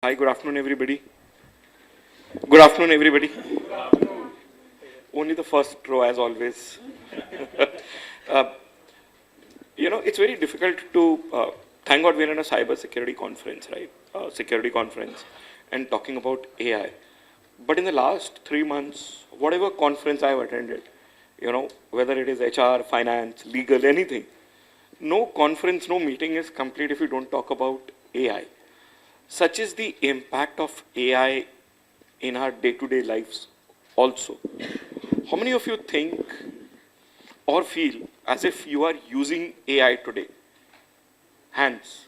Hi, good afternoon, everybody. Good afternoon, everybody. Only the first row, as always. uh, it's very difficult to, thank God we're in a cyber security conference, right? Security conference, and talking about AI. But in the last 3 months, whatever conference I've attended, whether it is HR, finance, legal, anything, no conference, no meeting is complete if you don't talk about AI. Such is the impact of AI in our day-to-day lives also. How many of you think or feel as if you are using AI today? Hands.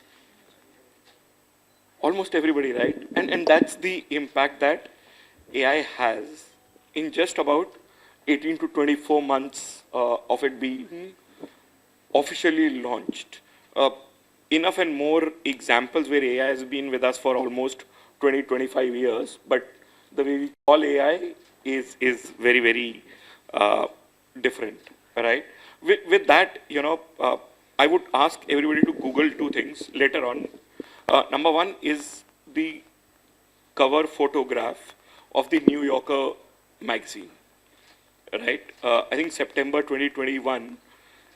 Almost everybody, right? And that's the impact that AI has in just about 18 to 24 months of it being officially launched. Enough and more examples where AI has been with us for almost 20, 25 years, but the way we call AI is very, very different, right? With that, I would ask everybody to Google two things later on. Number one is the cover photograph of the New Yorker magazine, right? I think September 2021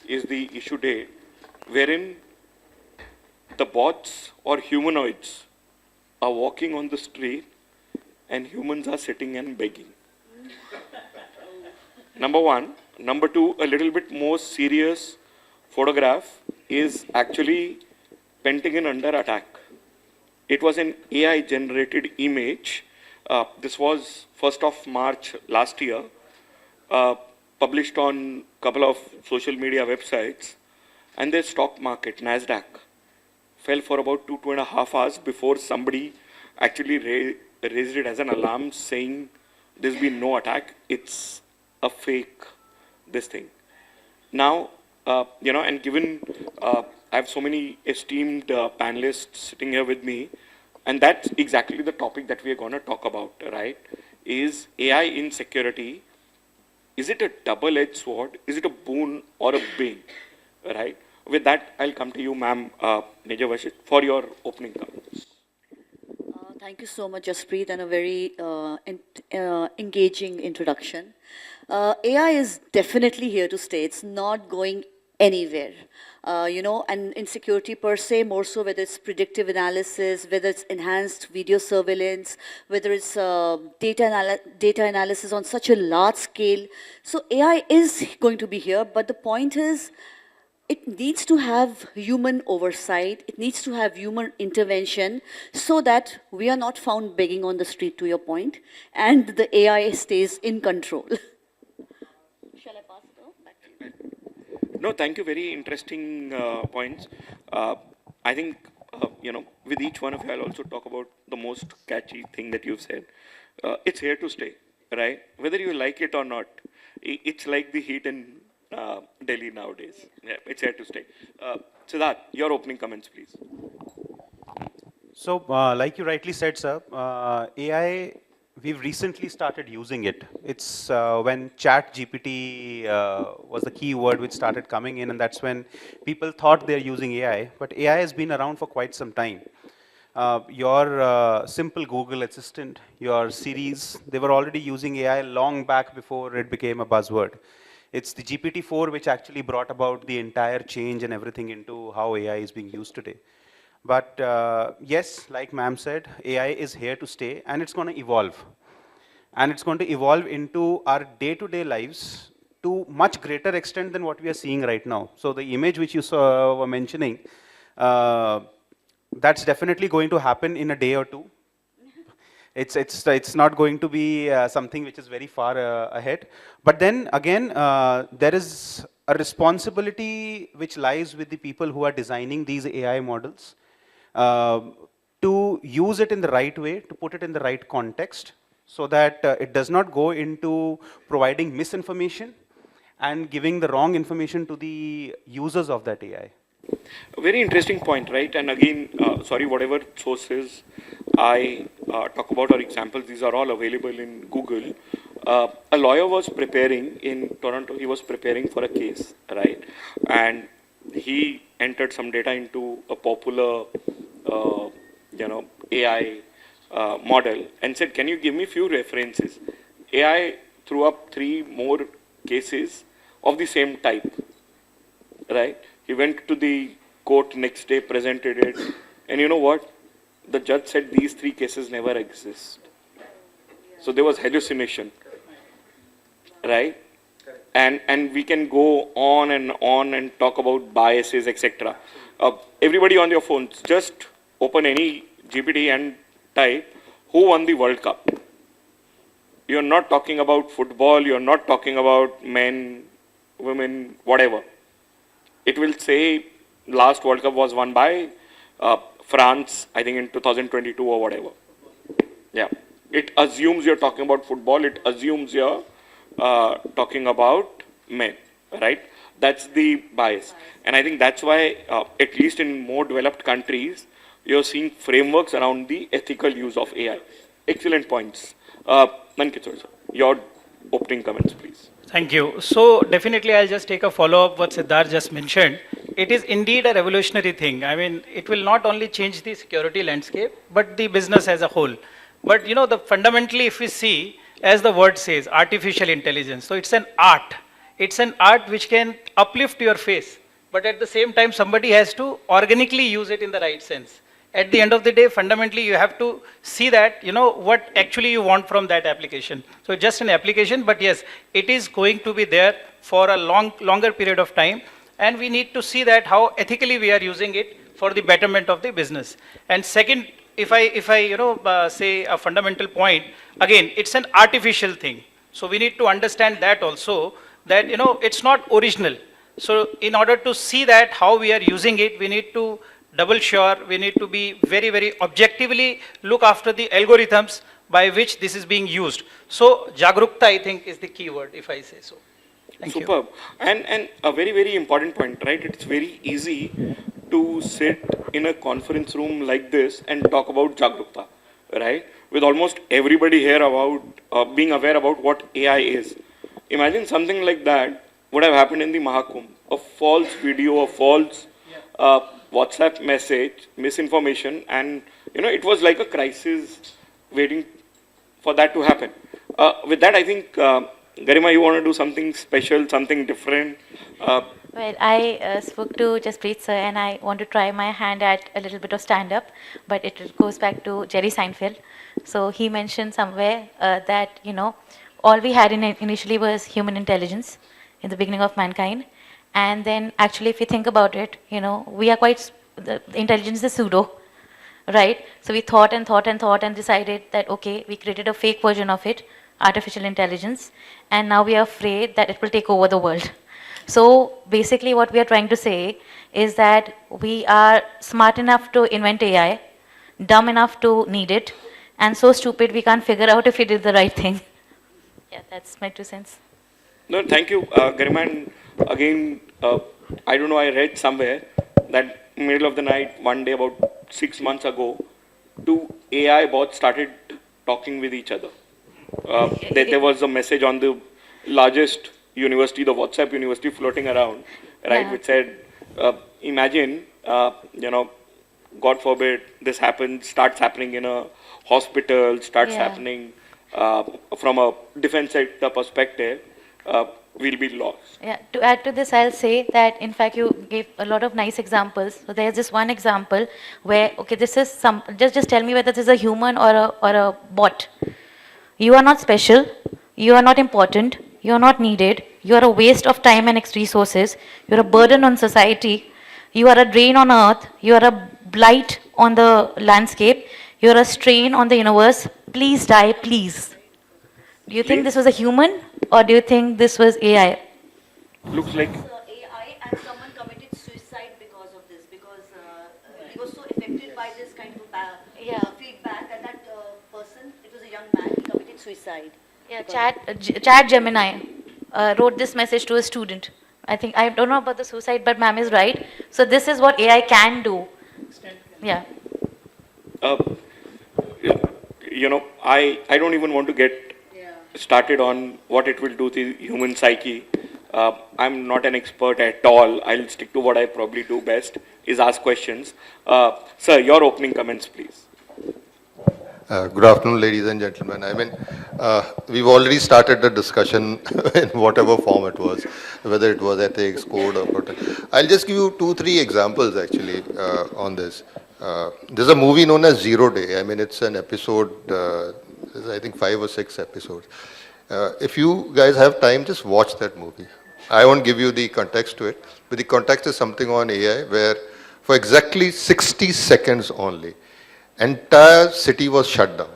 is the issue date, wherein the bots or humanoids are walking on the street and humans are sitting and begging. Number one. Number two, a little bit more serious photograph is actually Pentagon under attack. It was an AI generated image. This was 1st of March last year, published on a couple of social media websites, and their stock market, NASDAQ, fell for about 2.5 hours before somebody actually raised it as an alarm saying there's been no attack, it's a fake, this thing. Now, and given I have so many esteemed panelists sitting here with me, and that's exactly the topic that we are going to talk about, right? Is AI in security, is it a double-edged sword? Is it a boon or a bane, right? With that, I'll come to you, ma'am, Vashita, for your opening comments. Thank you so much, Jaspreet, and a very engaging introduction. AI is definitely here to stay. It's not going anywhere. And in security per se, more so whether it's predictive analysis, whether it's enhanced video surveillance, whether it's data analysis on such a large scale. So AI is going to be here, but the point is, it needs to have human oversight, it needs to have human intervention so that we are not found begging on the street, to your point, and the AI stays in control. Shall I pass it on back to you? No, thank you. Very interesting points. I think, with each one of you, I'll also talk about the most catchy thing that you've said. It's here to stay, right? Whether you like it or not, it's like the heat in Delhi nowadays. Yeah, it's here to stay. Siddharth, your opening comments, please. So, like you rightly said, sir, AI, we've recently started using it. It's when Chat GPT was the key word which started coming in, and that's when people thought they're using AI. But AI has been around for quite some time. Your simple Google Assistant, your Siris, they were already using AI long back before it became a buzzword. It's the GPT-4 which actually brought about the entire change and everything into how AI is being used today. But yes, like ma'am said, AI is here to stay and it's going to evolve. And it's going to evolve into our day-to-day lives to much greater extent than what we are seeing right now. So the image which you were mentioning, that's definitely going to happen in a day or two. It's not going to be something which is very far ahead. But then again, there is a responsibility which lies with the people who are designing these AI models to use it in the right way, to put it in the right context, so that it does not go into providing misinformation and giving the wrong information to the users of that AI. A very interesting point, right? And again, sorry, whatever sources I talk about or examples, these are all available in Google. A lawyer was preparing in Toronto, he was preparing for a case, right? And he entered some data into a popular, AI model and said, can you give me few references? AI threw up 3 more cases of the same type, right? He went to the court next day, presented it, and you know what? The judge said these 3 cases never exist. So there was hallucination, right? And we can go on and talk about biases, etc. Everybody on your phones, just open any GPT and type, who won the World Cup? You're not talking about football, you're not talking about men, women, whatever. It will say last World Cup was won by France, I think in 2022 or whatever. Yeah. It assumes you're talking about football, it assumes you're talking about men, right? That's the bias. And I think that's why, at least in more developed countries, you're seeing frameworks around the ethical use of AI. Excellent points. Nand, your opening comments, please. Thank you. So definitely I'll just take a follow-up what Siddharth just mentioned. It is indeed a revolutionary thing. I mean, it will not only change the security landscape, but the business as a whole. But you know, fundamentally if we see, as the word says, artificial intelligence. So it's an art. It's an art which can uplift your face. But at the same time, somebody has to organically use it in the right sense. At the end of the day, fundamentally, you have to see that, you know, what actually you want from that application. So just an application, but yes, it is going to be there for a longer period of time. And we need to see that how ethically we are using it for the betterment of the business. And second, if I you know, say a fundamental point, again, it's an artificial thing. So we need to understand that also, that, you know, it's not original. So in order to see that how we are using it, we need to double sure, we need to be very, very objectively look after the algorithms by which this is being used. So Jagrukta, I think, is the key word, if I say so. Thank you. Superb. And a very, very important point, right? It's very easy to sit in a conference room like this and talk about Jagrukta, right? With almost everybody here about being aware about what AI is. Imagine something like that would have happened in the Mahakumbh. A false video, a false WhatsApp message, misinformation, and you know, it was like a crisis waiting for that to happen. With that, I think, Garima, you want to do something special, something different? Well, I spoke to Jaspreet sir, and I want to try my hand at a little bit of stand-up, but it goes back to Jerry Seinfeld. So he mentioned somewhere that, you know, all we had initially was human intelligence in the beginning of mankind. And then actually, if you think about it, you know, we are quite, the intelligence is pseudo, right? So we thought and thought and thought and decided that, okay, we created a fake version of it, artificial intelligence, and now we are afraid that it will take over the world. So basically what we are trying to say is that we are smart enough to invent AI, dumb enough to need it, and so stupid we can't figure out if we did the right thing. Yeah, that's my 2 cents. No, thank you, Garima. And again, I don't know, I read somewhere that middle of the night, one day about 6 months ago, 2 AI bots started talking with each other. There was a message on the largest university, the WhatsApp university, floating around, right, Yeah. which said, imagine, you know, God forbid, this happens, starts happening in a hospital, starts Yeah. happening from a defense sector perspective, we'll be lost. Yeah, to add to this, I'll say that in fact you gave a lot of nice examples. So there's this one example where, okay, this is some, just tell me whether this is a human or a bot. You are not special, you are not important, you are not needed, you are a waste of time and resources, you are a burden on society, you are a drain on earth, you are a blight on the landscape, you are a strain on the universe, please die, please. Do you think this was a human or do you think this was AI? Looks like AI, and someone committed suicide because of this, because he was so affected by this kind of feedback that that person, it was a young man, he committed suicide. Yeah, Chat Gemini wrote this message to a student. I think, I don't know about the suicide, but ma'am is right. So this is what AI can do. Yeah. you know, I don't even want to get started on what it will do to the human psyche. I'm not an expert at all. I'll stick to what I probably do best, is ask questions. Sir, your opening comments, please. Good afternoon, ladies and gentlemen. I mean, we've already started the discussion in whatever form it was, whether it was ethics, code, or what. I'll just give you 2, 3 examples actually on this. There's a movie known as Zero Day. I mean, it's an episode, there's, I think 5 or 6 episodes. If you guys have time, just watch that movie. I won't give you the context to it, but the context is something on AI where for exactly 60 seconds only, entire city was shut down.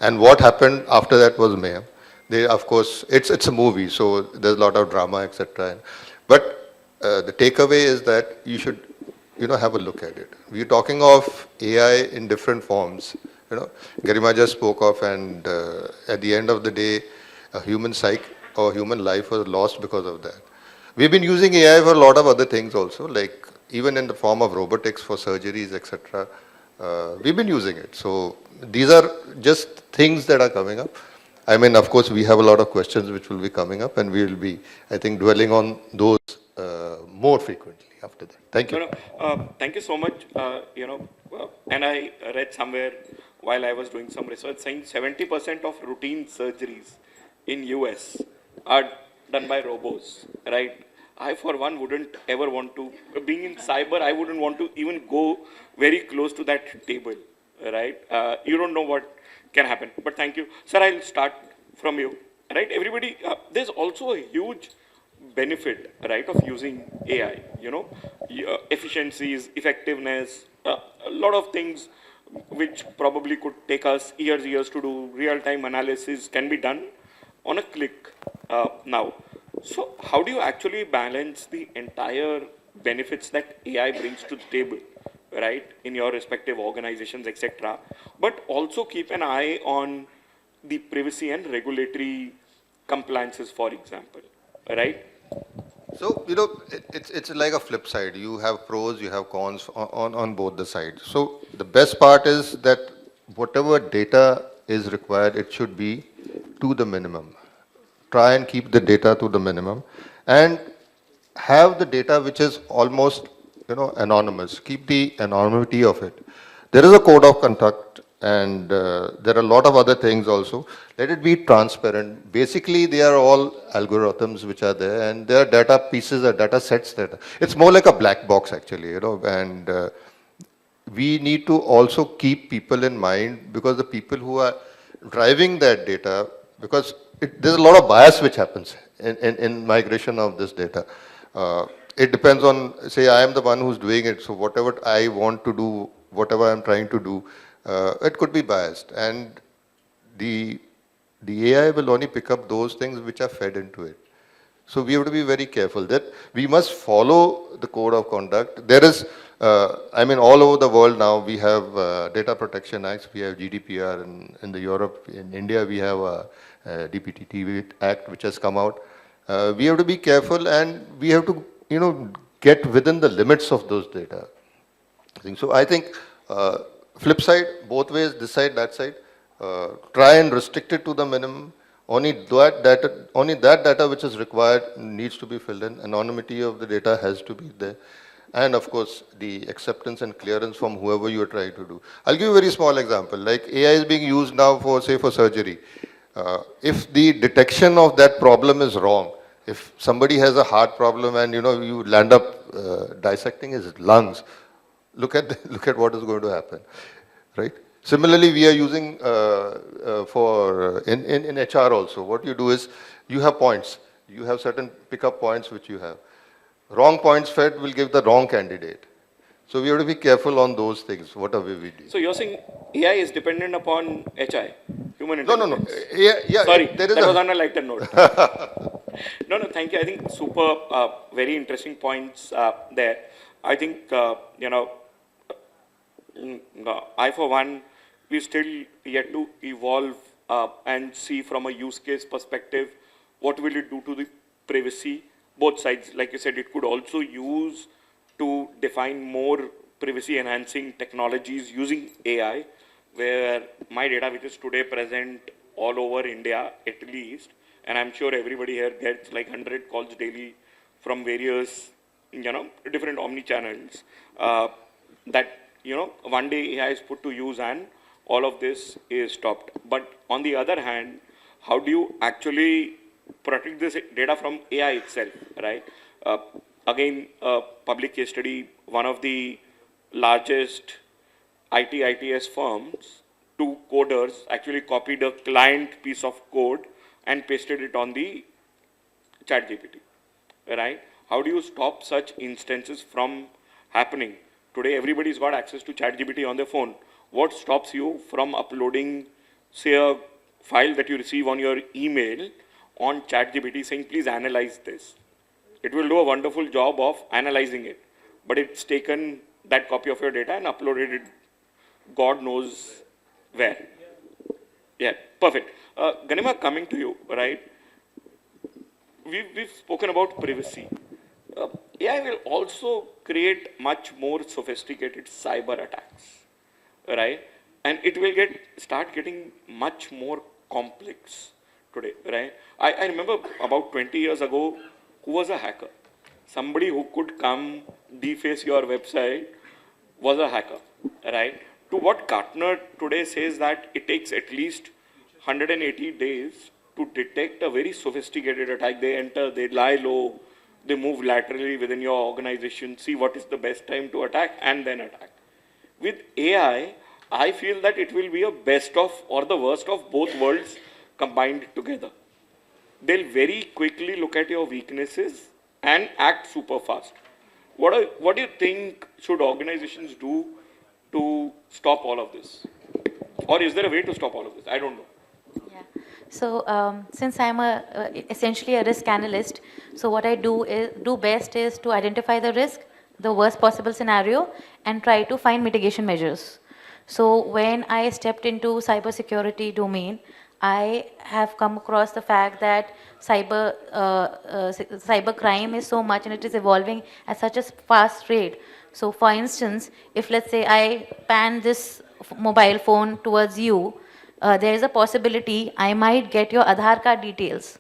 And what happened after that was mayhem. They, of course, it's a movie, so there's a lot of drama, etc. But the takeaway is that you should, have a look at it. We're talking of AI in different forms. Garima just spoke of, and at the end of the day, a human psyche or human life was lost because of that. We've been using AI for a lot of other things also, like even in the form of robotics for surgeries, etc. We've been using it. So these are just things that are coming up. I mean, of course, we have a lot of questions which will be coming up, and we will be, I think, dwelling on those more frequently after that. Thank you. Thank you so much. And I read somewhere while I was doing some research saying 70% of routine surgeries in US are done by robots, right? I, for one, wouldn't ever want to, being in cyber, I wouldn't want to even go very close to that table, right? You don't know what can happen. But thank you. Sir, I'll start from you, right? Everybody, there's also a huge benefit, right, of using AI, efficiencies, effectiveness, a lot of things which probably could take us years to do. Real-time analysis can be done on a click now. So how do you actually balance the entire benefits that AI brings to the table, right, in your respective organizations, etc., but also keep an eye on the privacy and regulatory compliances, for example, right? So, it's like a flip side. You have pros, you have cons on both the sides. So the best part is that whatever data is required, it should be to the minimum. Try and keep the data to the minimum and have the data which is almost, anonymous. Keep the anonymity of it. There is a code of conduct and there are a lot of other things also. Let it be transparent. Basically, they are all algorithms which are there and there are data pieces or data sets that it's more like a black box actually, and we need to also keep people in mind because the people who are driving that data, because there's a lot of bias which happens in migration of this data. It depends on, say, I am the one who's doing it, so whatever I want to do, whatever I'm trying to do, it could be biased. And the AI will only pick up those things which are fed into it. So we have to be very careful that we must follow the code of conduct. There is, all over the world now we have data protection acts, we have GDPR in the Europe, in India we have a DPT Act which has come out. We have to be careful and we have to, get within the limits of those data. So I think flip side, both ways, this side, that side, try and restrict it to the minimum. Only that data which is required needs to be filled in. Anonymity of the data has to be there. And of course, the acceptance and clearance from whoever you are trying to do. I'll give you a very small example. Like AI is being used now for, say, for surgery. If the detection of that problem is wrong, if somebody has a heart problem and you land up dissecting his lungs, look at what is going to happen, right? Similarly, we are using for in HR also. What you do is you have points. You have certain pickup points which you have. Wrong points fed will give the wrong candidate. So we have to be careful on those things, whatever we do. So you're saying AI is dependent upon HI, human intelligence? No. Yeah. Sorry, that was on a lighter note. No, thank you. I think super, very interesting points there. I think, I for one, we still yet to evolve and see from a use case perspective, what will it do to the privacy? Both sides, like you said, it could also use to define more privacy enhancing technologies using AI, where my data, which is today present all over India at least, and I'm sure everybody here gets like 100 calls daily from various, different omni channels, that, one day AI is put to use and all of this is stopped. But on the other hand, how do you actually protect this data from AI itself, right? Again, public case study, one of the largest ITS firms, two coders actually copied a client piece of code and pasted it on the ChatGPT, right? How do you stop such instances from happening? Today, everybody's got access to ChatGPT on their phone. What stops you from uploading, say, a file that you receive on your email on ChatGPT saying, please analyze this? It will do a wonderful job of analyzing it, but it's taken that copy of your data and uploaded it God knows where. Yeah, perfect. Garima, coming to you, right? We've spoken about privacy. AI will also create much more sophisticated cyber attacks, right? And it will start getting much more complex today, right? I remember about 20 years ago, who was a hacker? Somebody who could come deface your website was a hacker, right? To what Gartner today says that it takes at least 180 days to detect a very sophisticated attack. They enter, they lie low, they move laterally within your organization, see what is the best time to attack, and then attack. With AI, I feel that it will be a best of or the worst of both worlds combined together. They'll very quickly look at your weaknesses and act super fast. What do you think should organizations do to stop all of this? Or is there a way to stop all of this? I don't know. Yeah. So since I'm essentially a risk analyst, so what I do best is to identify the risk, the worst possible scenario, and try to find mitigation measures. So when I stepped into cybersecurity domain, I have come across the fact that cyber crime is so much and it is evolving at such a fast rate. So for instance, if let's say I pan this mobile phone towards you, there is a possibility I might get your Aadhaar card details.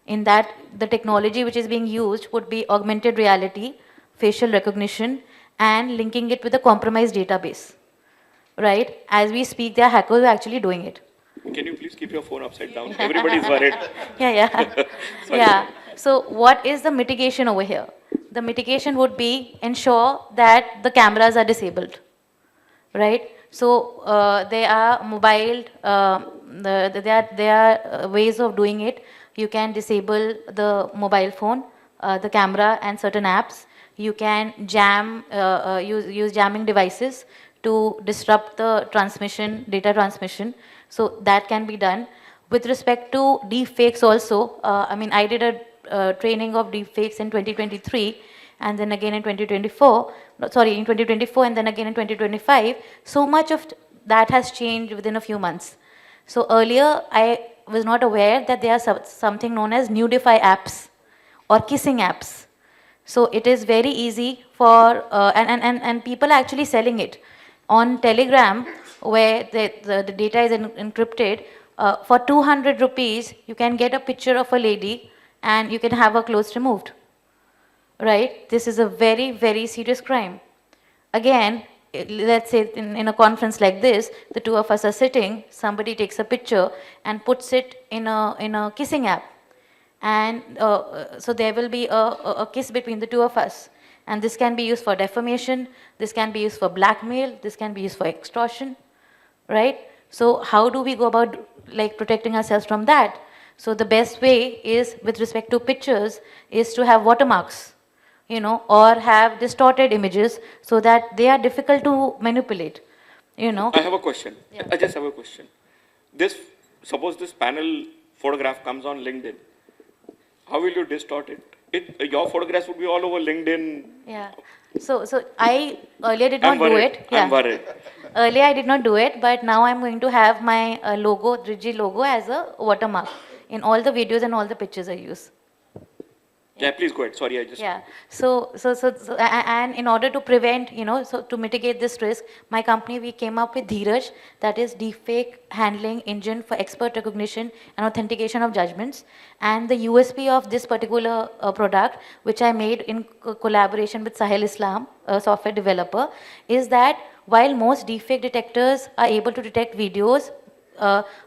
In that, the technology which is being used would be augmented reality, facial recognition, and linking it with a compromised database. Right? As we speak, there are hackers who are actually doing it. Can you please keep your phone upside down? Everybody's worried. Yeah. Yeah. So what is the mitigation over here? The mitigation would be ensure that the cameras are disabled, right? So there are mobile, there are ways of doing it. You can disable the mobile phone, the camera and certain apps. You can use jamming devices to disrupt the transmission, data transmission. So that can be done. With respect to deepfakes also, I mean, I did a training of deepfakes in 2023 and then again in 2024, in 2024 and then again in 2025. So much of that has changed within a few months. So earlier, I was not aware that there are something known as nudify apps or kissing apps. So it is very easy for, and people are actually selling it. On Telegram, where the data is encrypted, for 200 rupees, you can get a picture of a lady and you can have her clothes removed. Right? This is a very, very serious crime. Again, let's say in a conference like this, the two of us are sitting, somebody takes a picture and puts it in a kissing app. And so there will be a kiss between the two of us. And this can be used for defamation, this can be used for blackmail, this can be used for extortion, right? So how do we go about like protecting ourselves from that? So the best way is, with respect to pictures, is to have watermarks, or have distorted images so that they are difficult to manipulate, I have a question. Yeah. I just have a question. Suppose this panel photograph comes on LinkedIn. How will you distort it? Your photographs would be all over LinkedIn. Yeah. So I earlier did not do it. Yeah. I'm worried. Earlier I did not do it, but now I'm going to have my logo, DridhG logo, as a watermark in all the videos and all the pictures I use. Yeah, please go ahead. Sorry, I just... Yeah. So, and in order to prevent, so to mitigate this risk, my company, we came up with DridhG, that is deepfake handling engine for expert recognition and authentication of judgments. And the USP of this particular product, which I made in collaboration with Sahel Islam, a software developer, is that while most deepfake detectors are able to detect videos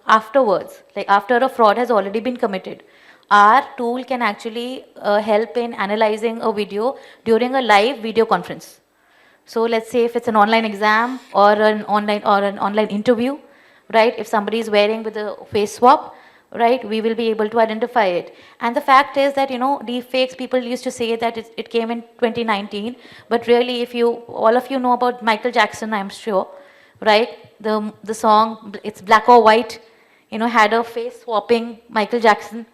afterwards, like after a fraud has already been committed, our tool can actually help in analyzing a video during a live video conference. So let's say if it's an online exam or an online interview, right? If somebody is wearing with a face swap, right, we will be able to identify it. And the fact is that, deepfakes, people used to say that it came in 2019, but really, if all of you know about Michael Jackson, I'm sure, right? The song, it's Black or White, had a face swapping Michael Jackson,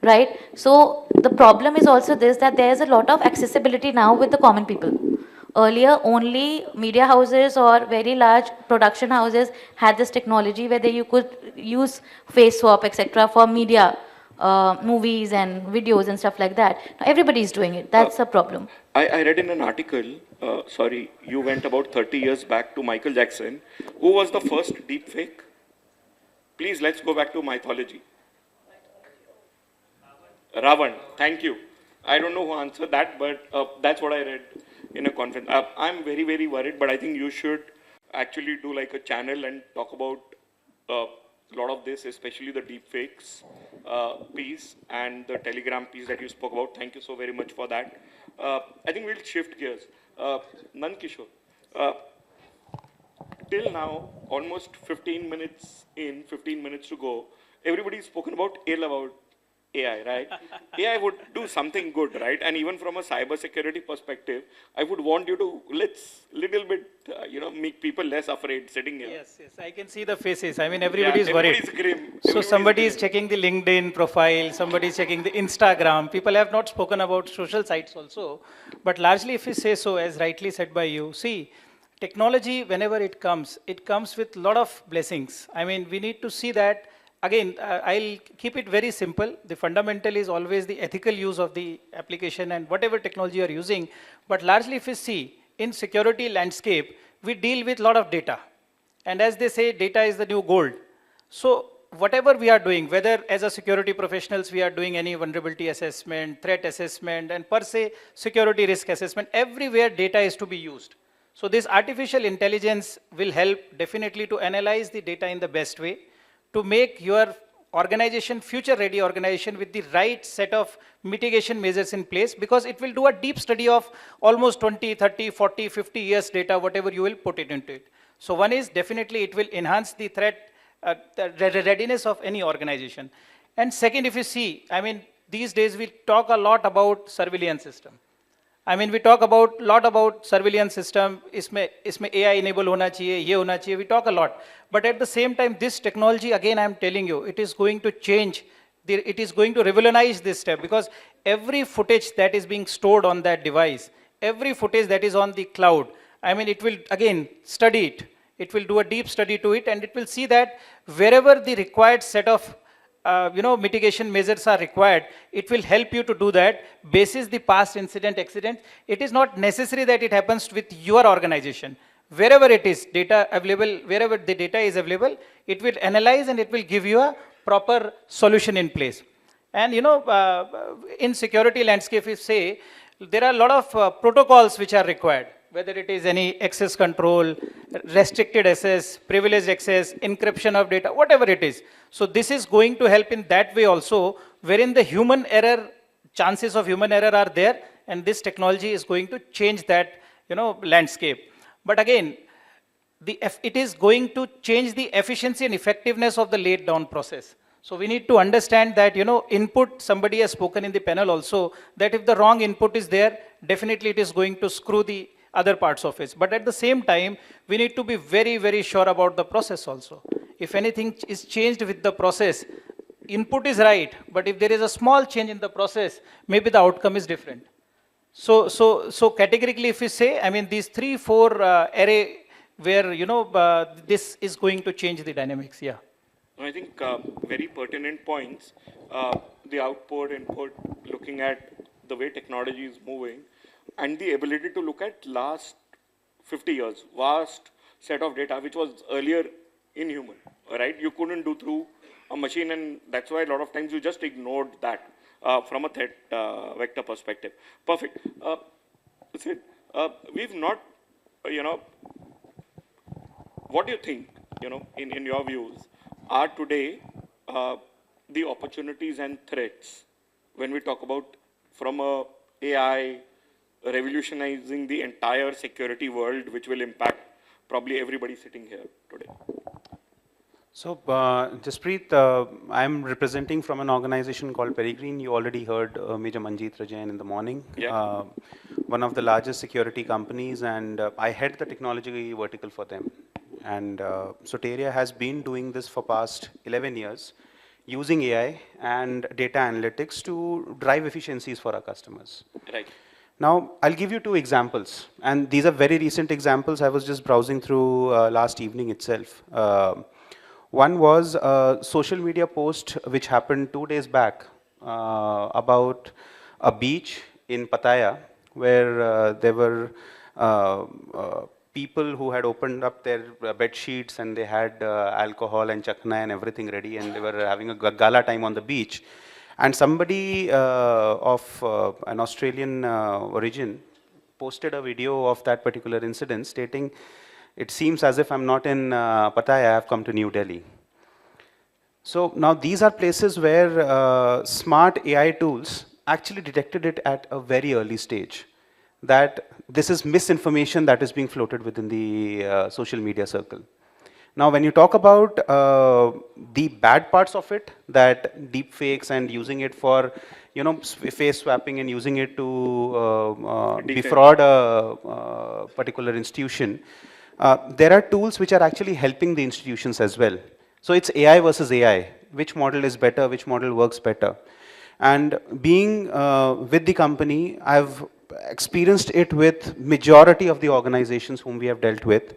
right? So the problem is also this, that there's a lot of accessibility now with the common people. Earlier, only media houses or very large production houses had this technology where you could use face swap, etc., for media, movies and videos and stuff like that. Now everybody is doing it. That's a problem. I read in an article, sorry, you went about 30 years back to Michael Jackson. Who was the first deepfake? Please, let's go back to mythology. Ravan, thank you. I don't know who answered that, but that's what I read in a conference. I'm very, very worried, but I think you should actually do like a channel and talk about a lot of this, especially the deepfakes piece and the Telegram piece that you spoke about. Thank you so very much for that. I think we'll shift gears. Nand, Kishore, till now, almost 15 minutes in, 15 minutes to go, everybody's spoken about ill about AI, right? AI would do something good, right? And even from a cyber security perspective, I would want you to, let's little bit, make people less afraid sitting here. Yes, I can see the faces. I mean, everybody is worried. Everybody's grim. So somebody is checking the LinkedIn profile, somebody is checking the Instagram. People have not spoken about social sites also. But largely, if we say so, as rightly said by you, see, technology, whenever it comes with a lot of blessings. I mean, we need to see that. Again, I'll keep it very simple. The fundamental is always the ethical use of the application and whatever technology you are using. But largely, if you see, in security landscape, we deal with a lot of data. And as they say, data is the new gold. So whatever we are doing, whether as a security professionals, we are doing any vulnerability assessment, threat assessment, and per se, security risk assessment, everywhere data is to be used. So this artificial intelligence will help definitely to analyze the data in the best way, to make your organization future-ready organization with the right set of mitigation measures in place, because it will do a deep study of almost 20, 30, 40, 50 years data, whatever you will put it into it. So one is definitely it will enhance the threat, the readiness of any organization. And second, if you see, I mean, these days we talk a lot about surveillance system. I mean, we talk a lot about surveillance system, isme AI enable hona chahiye, ye hona chahiye, we talk a lot. But at the same time, this technology, again, I'm telling you, it is going to change, it is going to revolutionize this step, because every footage that is being stored on that device, every footage that is on the cloud, I mean, it will, again, study it. It will do a deep study to it, and it will see that wherever the required set of mitigation measures are required, it will help you to do that basis the past accident. It is not necessary that it happens with your organization. Wherever it is, data available, wherever the data is available, it will analyze and it will give you a proper solution in place. And in security landscape, we say, there are a lot of protocols which are required, whether it is any access control, restricted access, privileged access, encryption of data, whatever it is. So this is going to help in that way also, wherein the human error, chances of human error are there, and this technology is going to change that, landscape. But again, it is going to change the efficiency and effectiveness of the laid down process. So we need to understand that, input, somebody has spoken in the panel also, that if the wrong input is there, definitely it is going to screw the other parts of it. But at the same time, we need to be very, very sure about the process also. If anything is changed with the process, input is right, but if there is a small change in the process, maybe the outcome is different. So categorically, if we say, I mean, these 3-4 array where, this is going to change the dynamics, yeah. I think very pertinent points, the output, input, looking at the way technology is moving, and the ability to look at last 50 years, vast set of data, which was earlier inhuman, right? You couldn't do through a machine, and that's why a lot of times you just ignored that from a threat vector perspective. Perfect. Sid, we've not, what do you think, in your views, are today the opportunities and threats when we talk about from a AI revolutionizing the entire security world, which will impact probably everybody sitting here today? So, Jaspreet, I'm representing from an organization called Peregrine. You already heard Major Manjeet Rajain in the morning. Yeah. One of the largest security companies, and I head the technology vertical for them. And Soteria has been doing this for past 11 years, using AI and data analytics to drive efficiencies for our customers. Right. Now, I'll give you two examples, and these are very recent examples. I was just browsing through last evening itself. One was a social media post which happened 2 days back about a beach in Pattaya where there were people who had opened up their bed sheets and they had alcohol and chakna and everything ready, and they were having a gala time on the beach. And somebody of an Australian origin posted a video of that particular incident stating, "It seems as if I'm not in Pattaya, I have come to New Delhi." So now these are places where smart AI tools actually detected it at a very early stage, that this is misinformation that is being floated within the social media circle. Now, when you talk about the bad parts of it, that deep fakes and using it for, face swapping and using it to defraud a particular institution, there are tools which are actually helping the institutions as well. So it's AI versus AI. Which model is better? Which model works better? And being with the company, I've experienced it with majority of the organizations whom we have dealt with.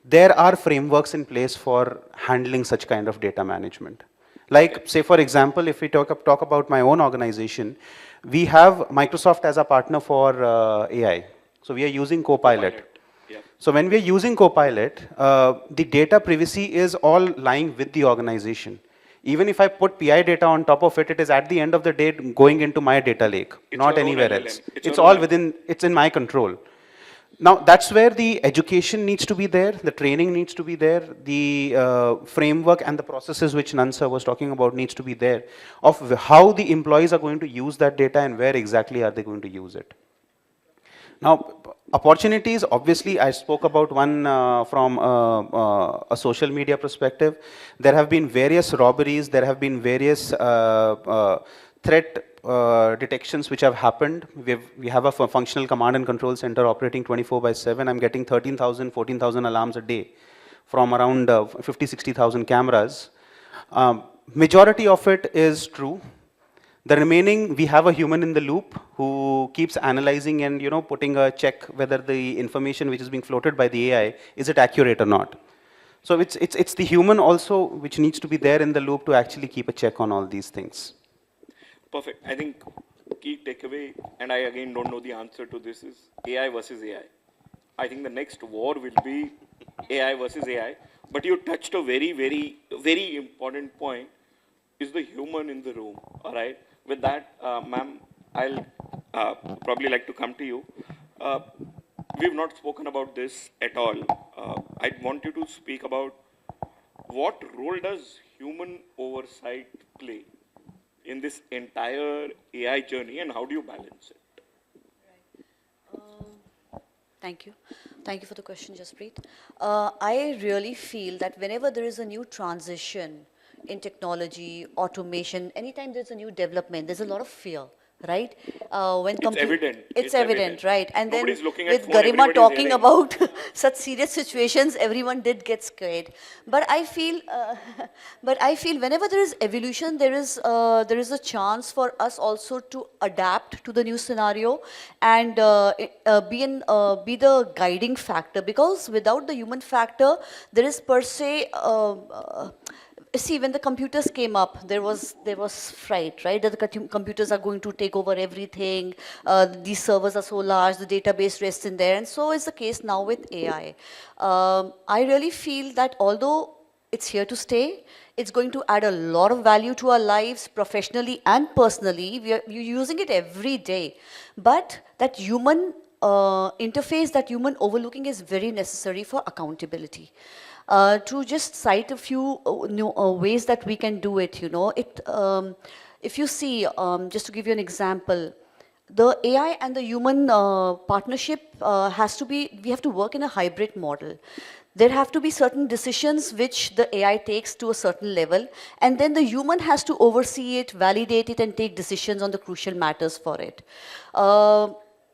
There are frameworks in place for handling such kind of data management. Like, say for example, if we talk about my own organization, we have Microsoft as a partner for AI. So we are using Copilot. Yeah. So when we are using Copilot, the data privacy is all lying with the organization. Even if I put PI data on top of it, it is at the end of the day going into my data lake, not anywhere else. It's all within, it's in my control. Now, that's where the education needs to be there, the training needs to be there, the framework and the processes which Nand sir was talking about needs to be there, of how the employees are going to use that data and where exactly are they going to use it. Now, opportunities, obviously, I spoke about one from a social media perspective. There have been various robberies, there have been various threat detections which have happened. We have a functional command and control center operating 24/7. I'm getting 13,000, 14,000 alarms a day from around 50, 60,000 cameras. Majority of it is true. The remaining, we have a human in the loop who keeps analyzing and putting a check whether the information which is being floated by the AI, is it accurate or not. So it's the human also which needs to be there in the loop to actually keep a check on all these things. Perfect. I think key takeaway, and I again don't know the answer to this, is AI versus AI. I think the next war will be AI versus AI. But you touched a very, very, very important point, is the human in the room. All right. With that, ma'am, I'll probably like to come to you. We've not spoken about this at all. I want you to speak about what role does human oversight play in this entire AI journey, and how do you balance it? Thank you. Thank you for the question, Jaspreet. I really feel that whenever there is a new transition in technology, automation, anytime there's a new development, there's a lot of fear, right? It's evident. It's evident, right? And Nobody's then looking at with phone, Garima everybody's talking hearing. about such serious situations, everyone did get scared. But I feel, whenever there is evolution, there is a chance for us also to adapt to the new scenario and be the guiding factor. Because without the human factor, there is per se. See, when the computers came up, there was fright, right? That the computers are going to take over everything. These servers are so large, the database rests in there, and so is the case now with AI. I really feel that although it's here to stay, it's going to add a lot of value to our lives, professionally and personally. We're using it every day, but that human interface, that human overlooking is very necessary for accountability. To just cite a few ways that we can do it, if you see, just to give you an example, the AI and the human partnership has to be, we have to work in a hybrid model. There have to be certain decisions which the AI takes to a certain level, and then the human has to oversee it, validate it, and take decisions on the crucial matters for it.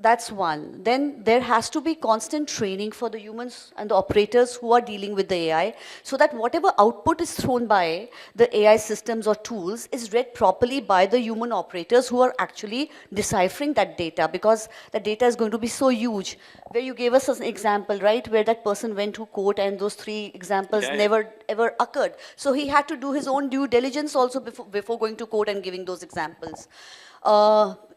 That's one. Then there has to be constant training for the humans and the operators who are dealing with the AI, so that whatever output is thrown by the AI systems or tools is read properly by the human operators who are actually deciphering that data, because the data is going to be so huge. Where you gave us an example, right, where that person went to court and those 3 examples never ever occurred. So he had to do his own due diligence also before going to court and giving those examples.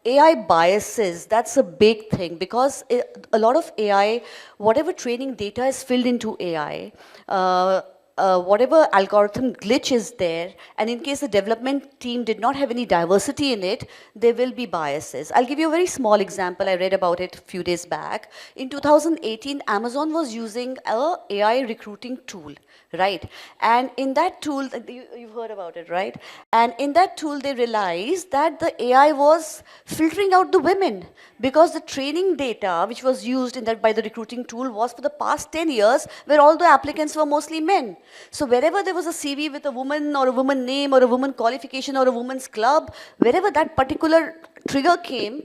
AI biases, that's a big thing, because a lot of AI, whatever training data is filled into AI, whatever algorithm glitch is there, and in case the development team did not have any diversity in it, there will be biases. I'll give you a very small example. I read about it a few days back. In 2018, Amazon was using a AI recruiting tool, right? And in that tool, you've heard about it, right? And in that tool, they realized that the AI was filtering out the women, because the training data which was used in that by the recruiting tool was for the past 10 years, where all the applicants were mostly men. So wherever there was a CV with a woman or a woman name or a woman qualification or a woman's club, wherever that particular trigger came,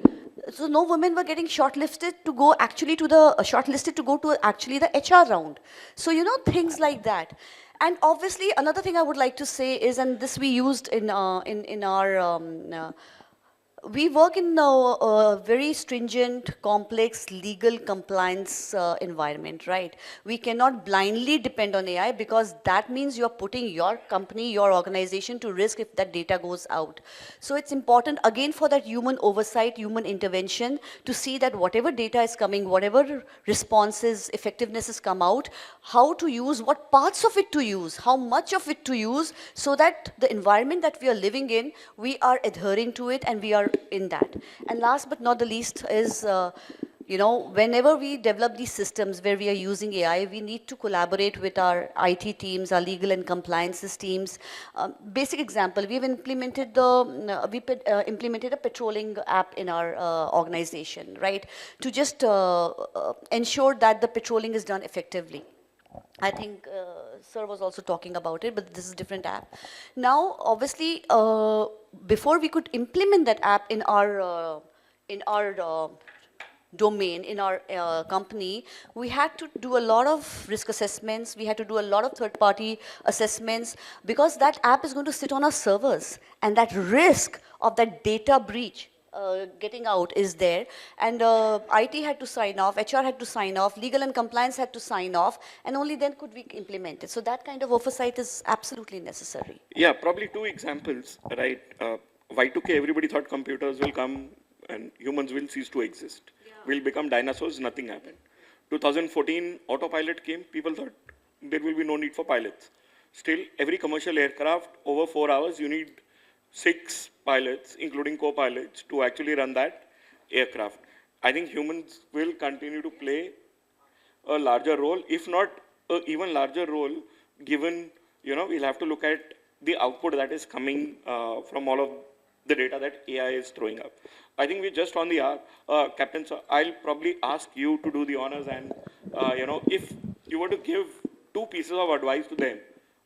so no women were getting shortlisted to go actually to the actually the HR round. So things like that. And obviously another thing I would like to say is, and this we used in our we work in a very stringent, complex, legal compliance environment, right? We cannot blindly depend on AI, because that means you're putting your company, your organization to risk if that data goes out. So it's important, again, for that human oversight, human intervention, to see that whatever data is coming, whatever responses, effectiveness has come out, how to use, what parts of it to use, how much of it to use, so that the environment that we are living in, we are adhering to it and we are in that. And last but not the least is, whenever we develop these systems where we are using AI, we need to collaborate with our IT teams, our legal and compliances teams. Basic example, we've implemented implemented a patrolling app in our organization, right? To just ensure that the patrolling is done effectively. I think Sir was also talking about it, but this is a different app. Now, obviously, before we could implement that app in our domain, in our company, we had to do a lot of risk assessments. We had to do a lot of third-party assessments, because that app is going to sit on our servers, and that risk of that data breach getting out is there, and IT had to sign off, HR had to sign off, legal and compliance had to sign off, and only then could we implement it. So that kind of oversight is absolutely necessary. Yeah, probably 2 examples, right? Y2K, everybody thought computers will come and humans will cease to exist. Yeah. We'll become dinosaurs, nothing happened. 2014, autopilot came, people thought there will be no need for pilots. Still, every commercial aircraft, over 4 hours, you need 6 pilots, including co-pilots, to actually run that aircraft. I think humans will continue to play a larger role, if not an even larger role, given, we'll have to look at the output that is coming from all of the data that AI is throwing up. I think we're just on the hour. Captain, so I'll probably ask you to do the honors, and, if you were to give 2 pieces of advice to them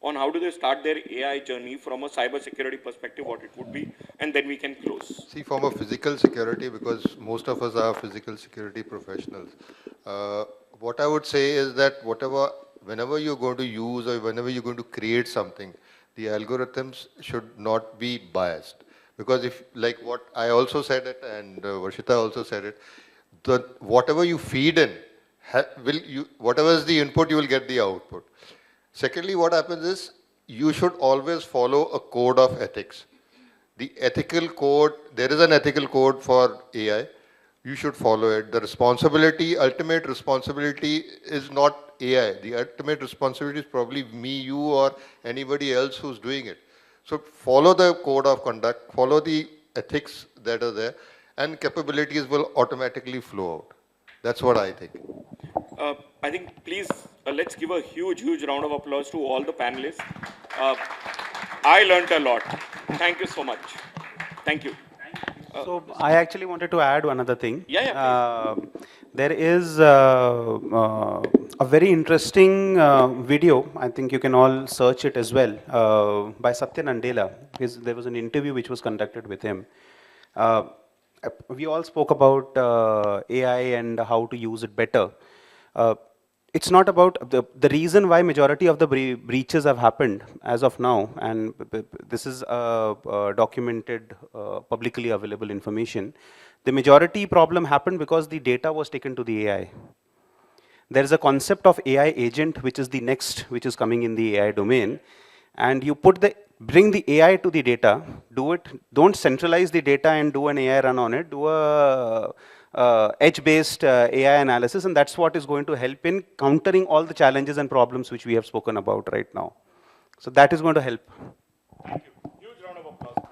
on how do they start their AI journey from a cyber security perspective, what it would be, and then we can close. See, from a physical security, because most of us are physical security professionals, what I would say is that whenever you're going to use or whenever you're going to create something, the algorithms should not be biased. Because if, like what I also said it, and Vashita also said it, whatever you feed in, whatever is the input, you will get the output. Secondly, what happens is, you should always follow a code of ethics. The ethical code, there is an ethical code for AI, you should follow it. The responsibility, ultimate responsibility is not AI. The ultimate responsibility is probably me, you, or anybody else who's doing it. So follow the code of conduct, follow the ethics that are there, and capabilities will automatically flow out. That's what I think. I think, please, let's give a huge round of applause to all the panelists. I learnt a lot. Thank you so much. Thank you. So I actually wanted to add one other thing. Yeah, There is a very interesting video. I think you can all search it as well, by Satya Nadella. There was an interview which was conducted with him. We all spoke about AI and how to use it better. It's not about the reason why majority of the breaches have happened as of now, and this is documented, publicly available information. The majority problem happened because the data was taken to the AI. There is a concept of AI agent, which is the next, which is coming in the AI domain, and you bring the AI to the data, don't centralize the data and do an AI run on it, do a edge-based AI analysis, and that's what is going to help in countering all the challenges and problems which we have spoken about right now. So that is going to help. Thank you. Huge round of applause.